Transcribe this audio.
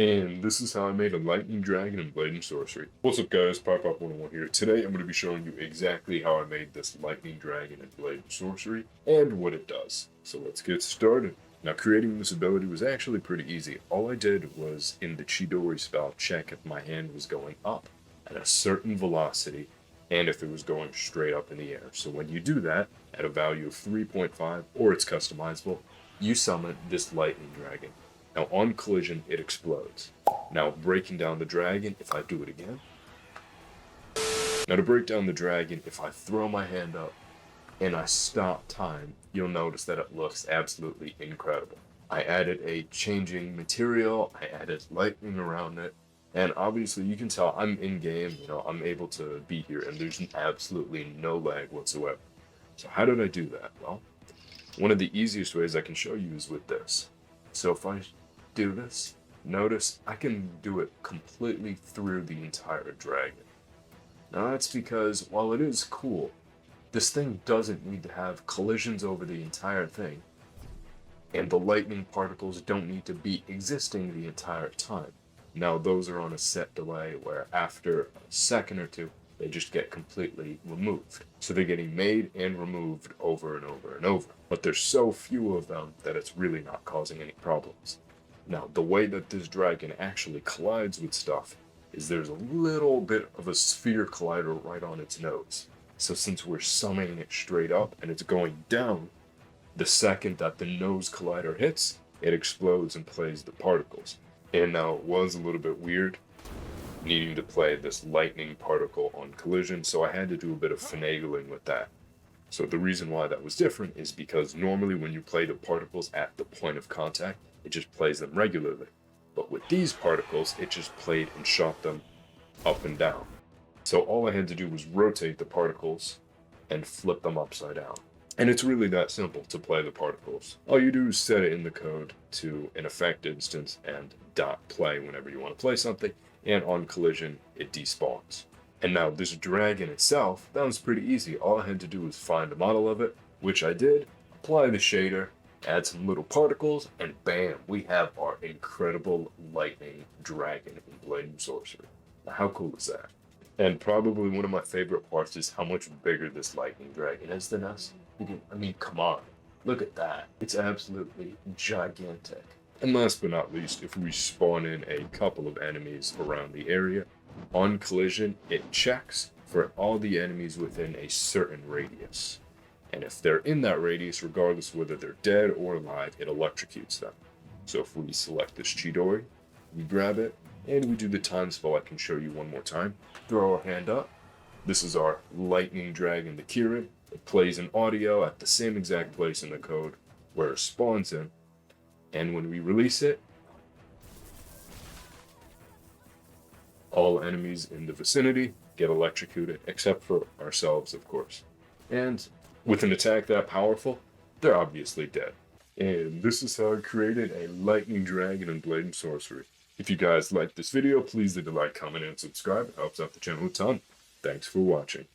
And this is how I made a lightning dragon in Blade and Sorcery. What's up guys, PyPop101 here. Today I'm going to be showing you exactly how I made this lightning dragon in Blade and Sorcery and what it does. So let's get started. Now creating this ability was actually pretty easy. All I did was in the Chidori spell check if my hand was going up at a certain velocity and if it was going straight up in the air. So when you do that at a value of 3.5 or it's customizable, you summon this lightning dragon. Now on collision, it explodes. Now breaking down the dragon, if I do it again. Now to break down the dragon, if I throw my hand up and I stop time, you'll notice that it looks absolutely incredible. I added a changing material, I added lightning around it, and obviously you can tell I'm in game, I'm able to be here and there's absolutely no lag whatsoever. So how did I do that? Well, one of the easiest ways I can show you is with this. So if I do this, notice I can do it completely through the entire dragon. Now that's because while it is cool, this thing doesn't need to have collisions over the entire thing, and the lightning particles don't need to be existing the entire time. Now those are on a set delay where after a second or two, they just get completely removed. So they're getting made and removed over and over and over. But there's so few of them that it's really not causing any problems. Now, the way that this dragon actually collides with stuff is there's a little bit of a sphere collider right on its nose. So since we're summoning it straight up and it's going down, the second that the nose collider hits, it explodes and plays the particles. And now it was a little bit weird needing to play this lightning particle on collision, so I had to do a bit of finagling with that. So the reason why that was different is because normally when you play the particles at the point of contact, it just plays them regularly. But with these particles, it just played and shot them up and down. So all I had to do was rotate the particles and flip them upside down. And it's really that simple to play the particles. All you do is set it in the code to an effect instance and .play whenever you want to play something, and on collision, it despawns. And now this dragon itself, that was pretty easy. All I had to do was find a model of it, which I did, apply the shader, add some little particles, and bam, we have our incredible lightning dragon in Blade and Sorcery. Now, how cool is that? And probably one of my favorite parts is how much bigger this lightning dragon is than us. I mean, come on, look at that. It's absolutely gigantic. And last but not least, if we spawn in a couple of enemies around the area, on collision, it checks for all the enemies within a certain radius. And if they're in that radius, regardless whether they're dead or alive, it electrocutes them. So if we select this Chidori, we grab it, and we do the time spell I can show you one more time. Throw our hand up. This is our lightning dragon, the Kirin. It plays an audio at the same exact place in the code where it spawns in. And when we release it, all enemies in the vicinity get electrocuted, except for ourselves, of course. And with an attack that powerful, they're obviously dead. And this is how I created a lightning dragon in Blade and Sorcery. If you guys liked this video, please leave a like, comment, and subscribe. It helps out the channel a ton. Thanks for watching.